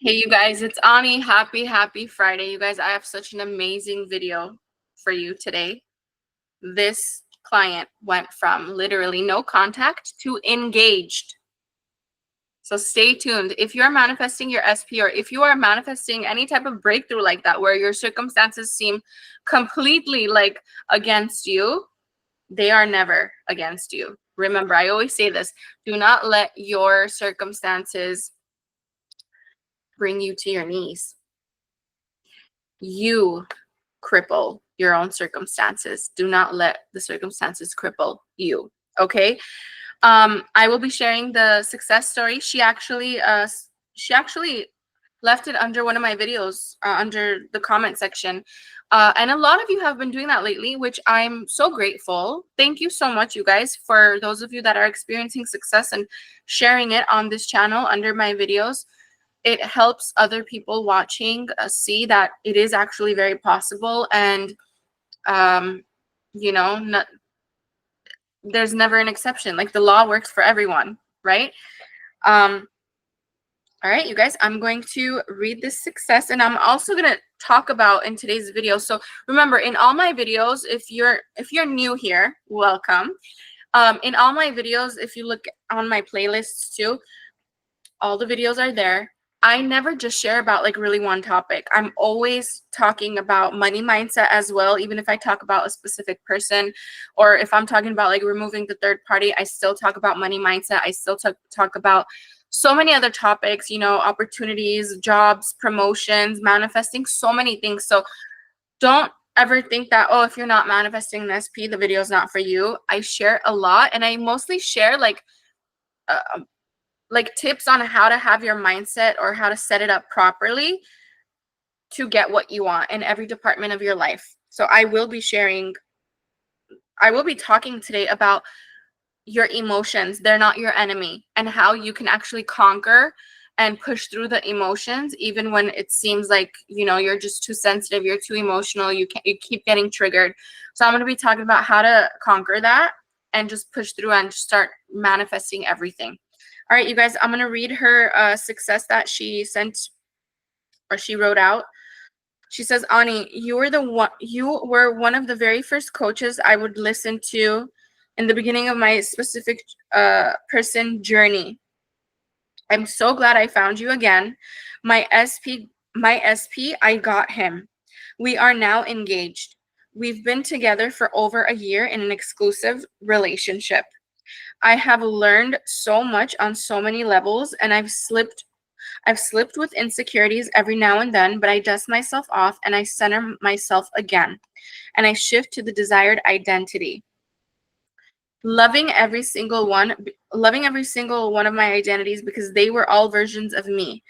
Hey, you guys, it's Ani. Happy Friday. You guys, I have such an amazing video for you today. This client went from literally no contact to engaged. So stay tuned. If you're manifesting your SP, or if you are manifesting any type of breakthrough like that, where your circumstances seem completely like against you, they are never against you. Remember, I always say this: do not let your circumstances bring you to your knees. You cripple your own circumstances. Do not let the circumstances cripple you. Okay. I will be sharing the success story. She actually left it under one of my videos, under the comment section. And a lot of you have been doing that lately, which I'm so grateful. Thank you so much, you guys, for those of you that are experiencing success and sharing it on this channel under my videos. It helps other people watching see that it is actually very possible, and you know, there's never an exception. Like, the law works for everyone, right? All right, you guys, I'm going to read this success, and I'm also going to talk about in today's video. So remember, in all my videos, if you're new here, welcome. In all my videos, if you look on my playlists too, all the videos are there. I never just share about like really one topic. I'm always talking about money mindset as well. Even if I talk about a specific person, or if I'm talking about like removing the third party, I still talk about money mindset. I still talk about so many other topics, you know, opportunities, jobs, promotions, manifesting, so many things. So don't ever think that, oh, if you're not manifesting an SP, the video is not for you. I share a lot, and I mostly share like tips on how to have your mindset or how to set it up properly to get what you want in every department of your life. So I will be talking today about your emotions. They're not your enemy, and how you can actually conquer and push through the emotions even when it seems like, you know, you're just too sensitive, you're too emotional, you keep getting triggered. So I'm going to be talking about how to conquer that and just push through and start manifesting everything. All right, you guys, I'm going to read her success that she sent, or she wrote out. She says, Ani, you were one of the very first coaches I would listen to in the beginning of my specific person journey. I'm so glad I found you again. My SP, I got him. We are now engaged. We've been together for over a year in an exclusive relationship. I have learned so much on so many levels, and I've slipped with insecurities every now and then, but I dust myself off and I center myself again, and I shift to the desired identity. Loving every single one of my identities, because they were all versions of me.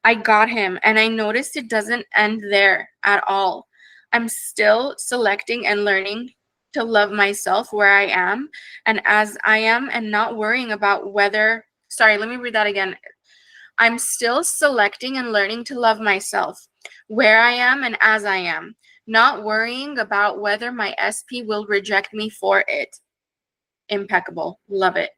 I got him, and I noticed it doesn't end there at all. I'm still selecting and learning to love myself where I am and as I am, and not worrying about whether, sorry, let me read that again. I'm still selecting and learning to love myself where I am and as I am, not worrying about whether my SP will reject me for it. Impeccable. Love it.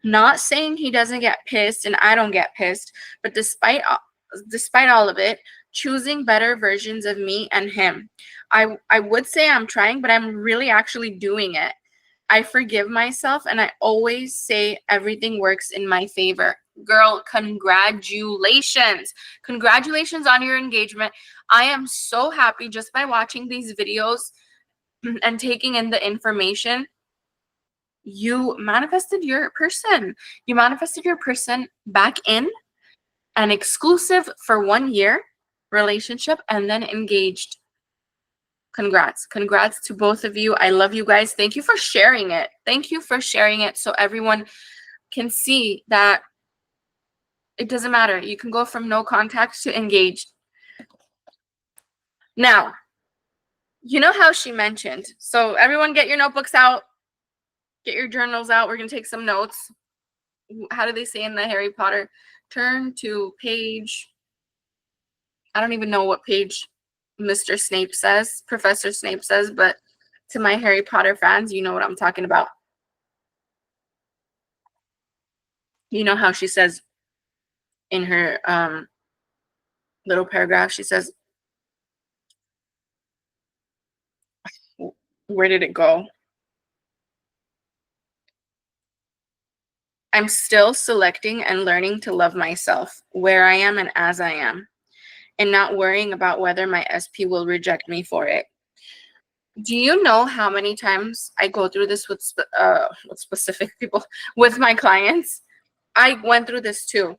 Not saying he doesn't get pissed and I don't get pissed, but despite all of it, choosing better versions of me and him. I would say I'm trying, but I'm really actually doing it. I forgive myself, and I always say everything works in my favor. Girl, congratulations. Congratulations on your engagement. I am so happy just by watching these videos and taking in the information. You manifested your person. You manifested your person back in an exclusive for 1 year relationship, and then engaged. Congrats to both of you. I love you guys. Thank you for sharing it. So everyone can see that it doesn't matter. You can go from no contact to engaged. Now, you know how she mentioned, so everyone get your notebooks out, get your journals out. We're going to take some notes. How do they say in the Harry Potter? Turn to page, I don't even know what page Mr. Snape says, Professor Snape says, but to my Harry Potter fans, you know what I'm talking about. You know how she says in her little paragraph. She says, where did it go? I'm still selecting and learning to love myself where I am and as I am, and not worrying about whether my SP will reject me for it. Do you know how many times I go through this with specific people, with my clients? I went through this too.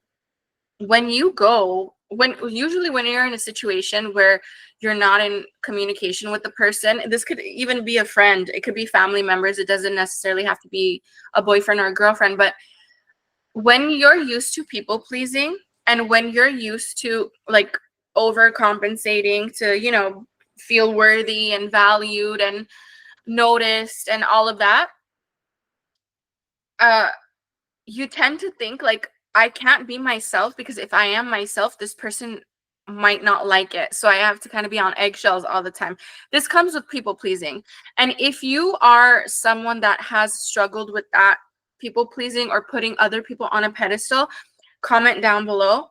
When usually when you're in a situation where you're not in communication with the person, this could even be a friend, it could be family members, it doesn't necessarily have to be a boyfriend or a girlfriend, but when you're used to people pleasing and when you're used to like overcompensating to, feel worthy and valued and noticed and all of that, uh you tend to think like, I can't be myself, because if I am myself, this person might not like it. So I have to kind of be on eggshells all the time. This comes with people pleasing. And if you are someone that has struggled with that, people pleasing or putting other people on a pedestal, comment down below,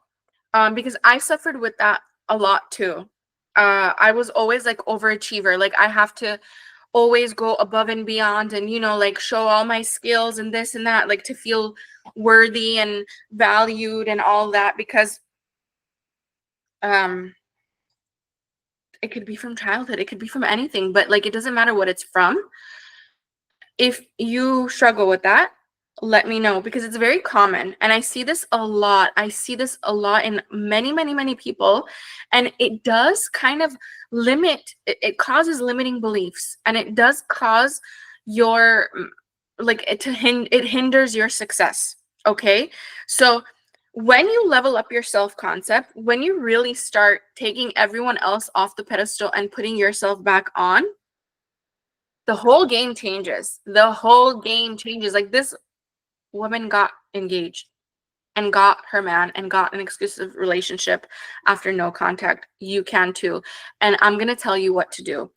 because I suffered with that a lot too. I was always like overachiever. Like I have to always go above and beyond and like show all my skills and this and that, like to feel worthy and valued and all that, because it could be from childhood, it could be from anything, but like it doesn't matter what it's from. If you struggle with that, let me know, because it's very common and I see this a lot. I see this a lot in many people, and it does kind of it causes limiting beliefs, and it does cause your it hinders your success. Okay, so when you level up your self-concept, when you really start taking everyone else off the pedestal and putting yourself back on, the whole game changes. The whole game changes. Like this woman got engaged and got her man and got an exclusive relationship after no contact. You can too. And I'm going to tell you what to do.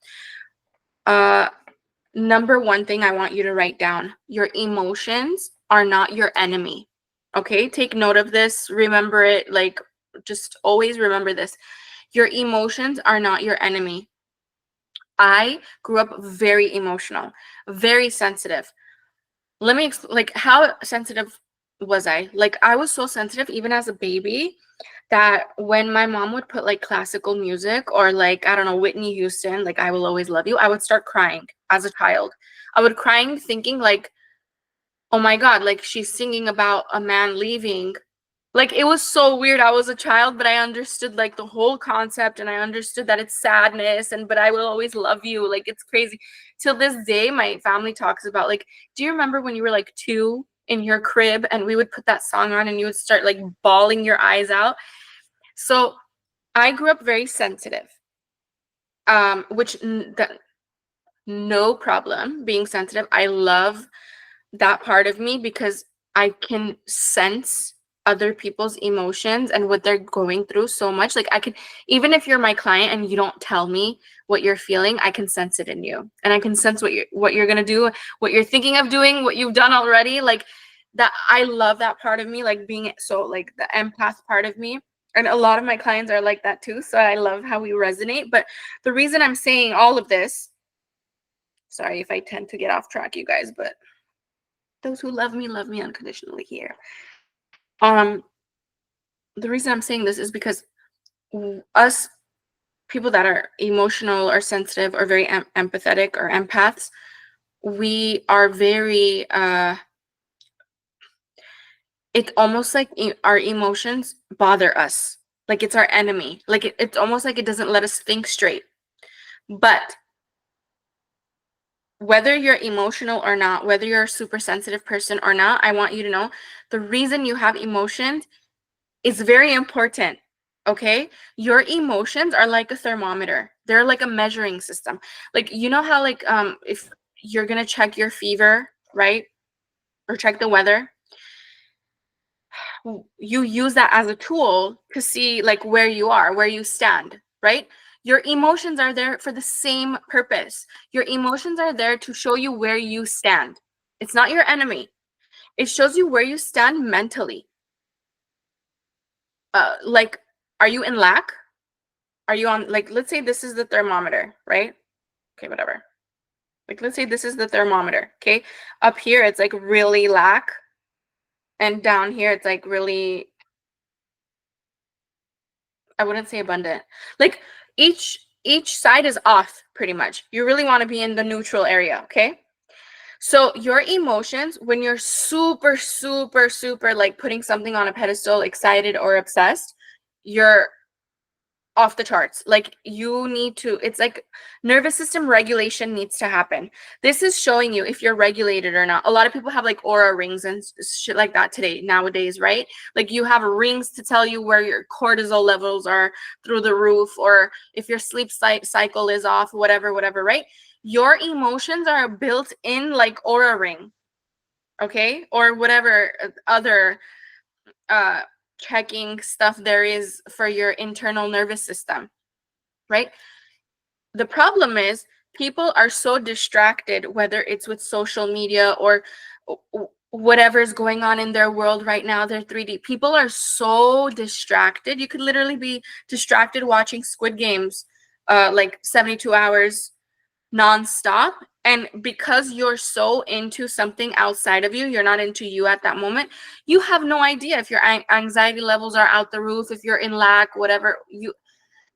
Number one thing I want you to write down: your emotions are not your enemy. Okay? Take note of this. Remember it. Like, just always remember this. Your emotions are not your enemy. I grew up very emotional, very sensitive. Let me like, how sensitive was I? Like, I was so sensitive even as a baby that when my mom would put like classical music or like, I don't know, Whitney Houston, like I Will Always Love You, I would start crying as a child. I would crying thinking like, oh my God, like she's singing about a man leaving. Like it was so weird. I was a child, but I understood like the whole concept, and I understood that it's sadness, and but I will always love you. Like it's crazy. Till this day, my family talks about like, do you remember when you were like 2 in your crib and we would put that song on and you would start like bawling your eyes out? So I grew up very sensitive, which no problem being sensitive. I love that part of me because I can sense other people's emotions and what they're going through so much. Like I can, even if you're my client and you don't tell me what you're feeling, I can sense it in you, and I can sense what you're gonna do, what you're thinking of doing, what you've done already. Like that, I love that part of me, like being so like the empath part of me. And a lot of my clients are like that too. So I love how we resonate. But the reason I'm saying all of this, sorry if I tend to get off track, you guys, but those who love me unconditionally here. The reason I'm saying this is because us people that are emotional or sensitive or very empathetic or empaths, we are very it's almost like our emotions bother us, like it's our enemy. Like it's almost like it doesn't let us think straight. But whether you're emotional or not, whether you're a super sensitive person or not, I want you to know the reason you have emotions is very important. Okay, your emotions are like a thermometer. They're like a measuring system. Like, you know how like if you're gonna check your fever, right, or check the weather, you use that as a tool to see like where you are, where you stand, right? Your emotions are there for the same purpose. Your emotions are there to show you where you stand. It's not your enemy. It shows you where you stand mentally. Like, are you in lack? Are you on, like, let's say this is the thermometer, right? Okay, whatever. Like, let's say this is the thermometer, okay? Up here, it's like really lack. And down here, it's like really, I wouldn't say abundant. Like each side is off pretty much. You really want to be in the neutral area, okay? So your emotions, when you're super, super, super like putting something on a pedestal, excited or obsessed, you're off the charts. Like you need to, it's like nervous system regulation needs to happen. This is showing you if you're regulated or not. A lot of people have like aura rings and shit like that today, nowadays, right? Like you have rings to tell you where your cortisol levels are through the roof, or if your sleep cycle is off, whatever, right? Your emotions are built in like aura ring, okay? Or whatever other checking stuff there is for your internal nervous system, right? The problem is people are so distracted, whether it's with social media or whatever's going on in their world right now, their 3D. People are so distracted. You could literally be distracted watching Squid Games like 72 hours nonstop. And because you're so into something outside of you, you're not into you at that moment, you have no idea if your anxiety levels are out the roof, if you're in lack, whatever.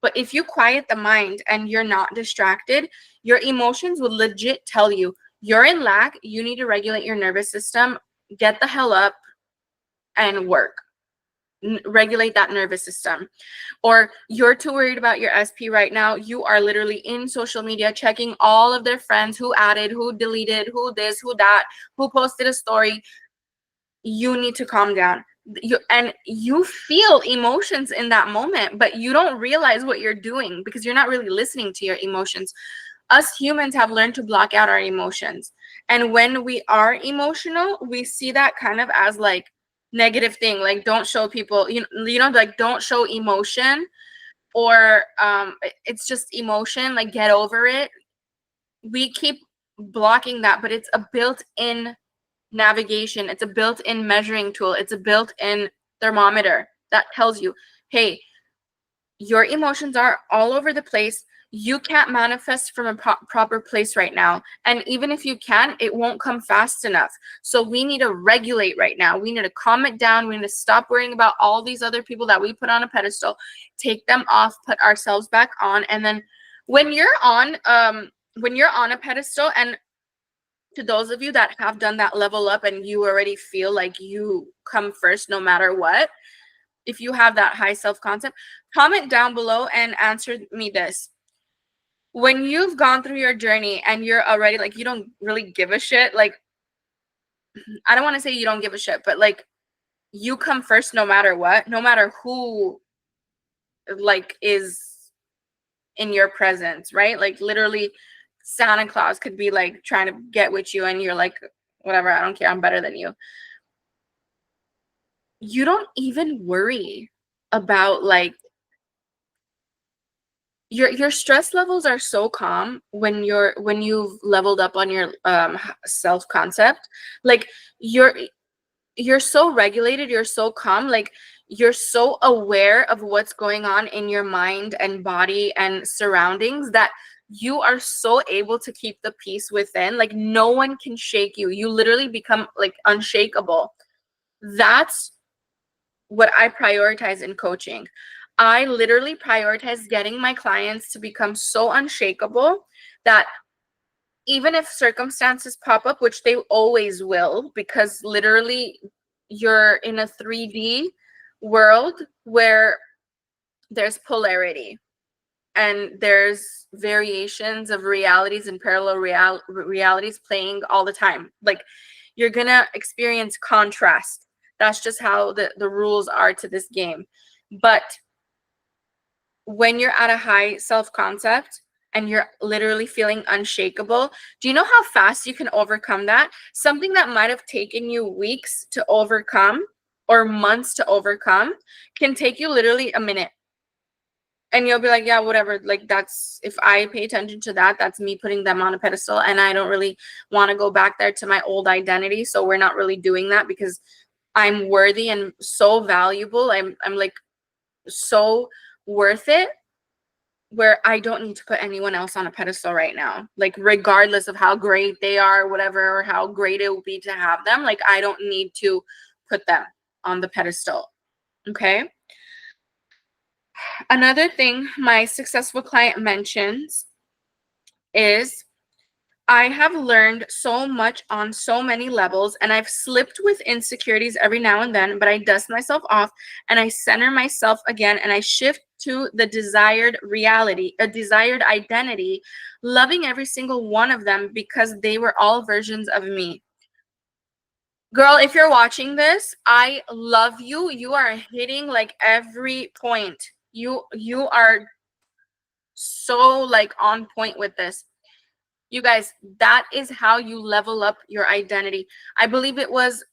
But if you quiet the mind and you're not distracted, your emotions will legit tell you you're in lack, you need to regulate your nervous system, get the hell up and work. Regulate that nervous system. Or you're too worried about your SP right now. You are literally in social media checking all of their friends, who added, who deleted, who this, who that, who posted a story. You need to calm down. You feel emotions in that moment, but you don't realize what you're doing because you're not really listening to your emotions. Us humans have learned to block out our emotions. And when we are emotional, we see that kind of as like negative thing, like don't show people, like don't show emotion, or it's just emotion, like get over it. We keep blocking that, but it's a built-in navigation, it's a built-in measuring tool, it's a built-in thermometer that tells you, hey, your emotions are all over the place. You can't manifest from a proper place right now. And even if you can, it won't come fast enough. So we need to regulate right now. We need to calm it down. We need to stop worrying about all these other people that we put on a pedestal, take them off, put ourselves back on. And then when you're on a pedestal, and to those of you that have done that level up and you already feel like you come first no matter what, if you have that high self-concept, comment down below and answer me this. When you've gone through your journey and you're already like, you don't really give a shit, like, I don't want to say you don't give a shit, but like you come first no matter what, no matter who like is in your presence, right? Like literally Santa Claus could be like trying to get with you and you're like, whatever, I don't care, I'm better than you. You don't even worry about like your stress levels are so calm when you've leveled up on your self concept. Like you're so regulated, you're so calm, like you're so aware of what's going on in your mind and body and surroundings that you are so able to keep the peace within. Like no one can shake you. You literally become like unshakable. That's what I prioritize in coaching. I literally prioritize getting my clients to become so unshakable that even if circumstances pop up, which they always will, because literally you're in a 3D world where there's polarity and there's variations of realities and parallel realities playing all the time. Like you're gonna experience contrast. That's just how the rules are to this game. But when you're at a high self-concept and you're literally feeling unshakable, do you know how fast you can overcome that? Something that might have taken you weeks to overcome or months to overcome can take you literally a minute. And you'll be like, yeah, whatever. Like that's, if I pay attention to that, that's me putting them on a pedestal. And I don't really want to go back there to my old identity. So we're not really doing that because I'm worthy and so valuable. I'm like so worth it where I don't need to put anyone else on a pedestal right now. Like, regardless of how great they are, whatever, or how great it will be to have them, like, I don't need to put them on the pedestal. Okay. Another thing my successful client mentions is, I have learned so much on so many levels, and I've slipped with insecurities every now and then, but I dust myself off and I center myself again, and I shift to the desired reality, a desired identity, loving every single one of them because they were all versions of me. Girl, if you're watching this, I love you. You are hitting like every point. You are so like on point with this. You guys, that is how you level up your identity. I believe it was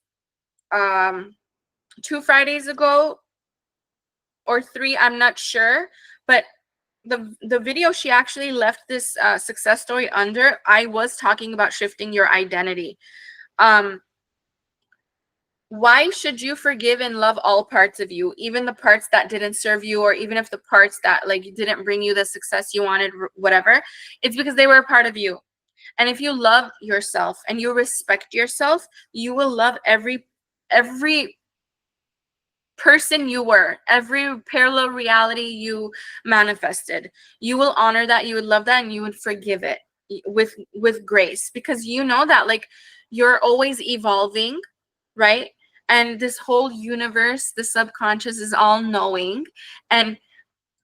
2 Fridays ago or 3, I'm not sure, but the video she actually left this success story under, I was talking about shifting your identity. Why should you forgive and love all parts of you, even the parts that didn't serve you, or even if the parts that like didn't bring you the success you wanted, whatever? It's because they were a part of you. And if you love yourself and you respect yourself, you will love every person you were, every parallel reality you manifested. You will honor that, you would love that, and you would forgive it with grace, because you know that like you're always evolving, right? And this whole universe, the subconscious, is all knowing, and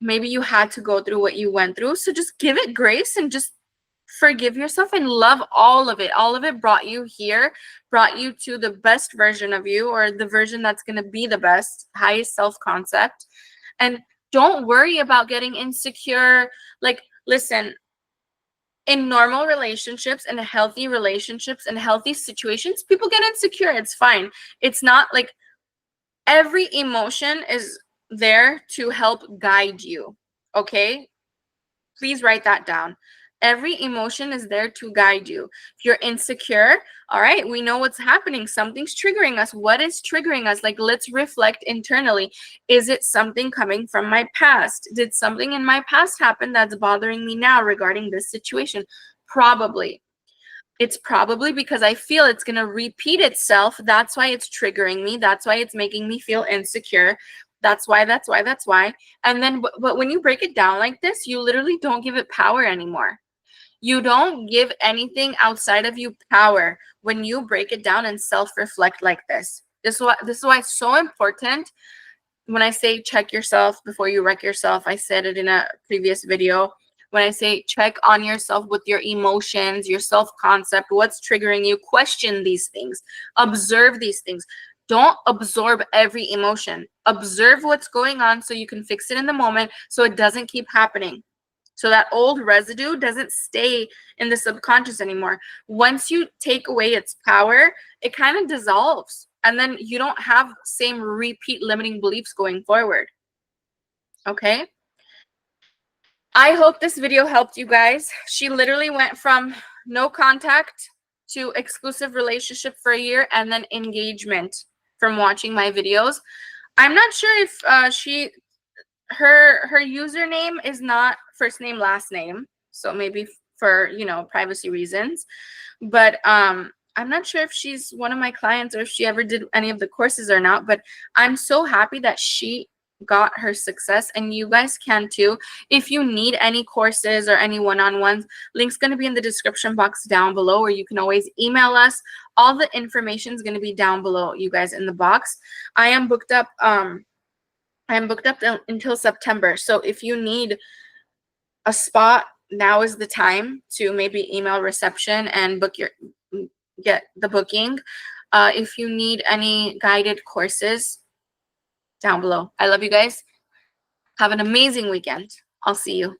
maybe you had to go through what you went through. So just give it grace and just forgive yourself and love all of it. All of it brought you here, brought you to the best version of you, or the version that's going to be the best, highest self-concept. And don't worry about getting insecure. Like, listen, in normal relationships and healthy relationships and healthy situations, people get insecure. It's fine. It's not like every emotion is there to help guide you. Okay? Please write that down. Every emotion is there to guide you. If you're insecure, all right, we know what's happening. Something's triggering us. What is triggering us? Like, let's reflect internally. Is it something coming from my past? Did something in my past happen that's bothering me now regarding this situation? Probably. It's probably because I feel it's going to repeat itself. That's why it's triggering me. That's why it's making me feel insecure. That's why. And then, but when you break it down like this, you literally don't give it power anymore. You don't give anything outside of you power when you break it down and self-reflect like this. This is why it's so important. When I say check yourself before you wreck yourself, I said it in a previous video. When I say check on yourself with your emotions, your self-concept, what's triggering you, question these things, observe these things. Don't absorb every emotion. Observe what's going on so you can fix it in the moment, so it doesn't keep happening. So that old residue doesn't stay in the subconscious anymore. Once you take away its power, it kind of dissolves. And then you don't have same repeat limiting beliefs going forward. Okay? I hope this video helped you guys. She literally went from no contact to exclusive relationship for a year, and then engagement from watching my videos. I'm not sure if her username is not first name last name, so maybe for privacy reasons, but I'm not sure if she's one of my clients or if she ever did any of the courses or not. But I'm so happy that she got her success, and you guys can too. If you need any courses or any one-on-ones, link's going to be in the description box down below, or you can always email us. All the information is going to be down below, you guys, in the box. I am booked up until September. So if you need a spot, now is the time to maybe email reception and get the booking. If you need any guided courses, down below. I love you guys. Have an amazing weekend. I'll see you.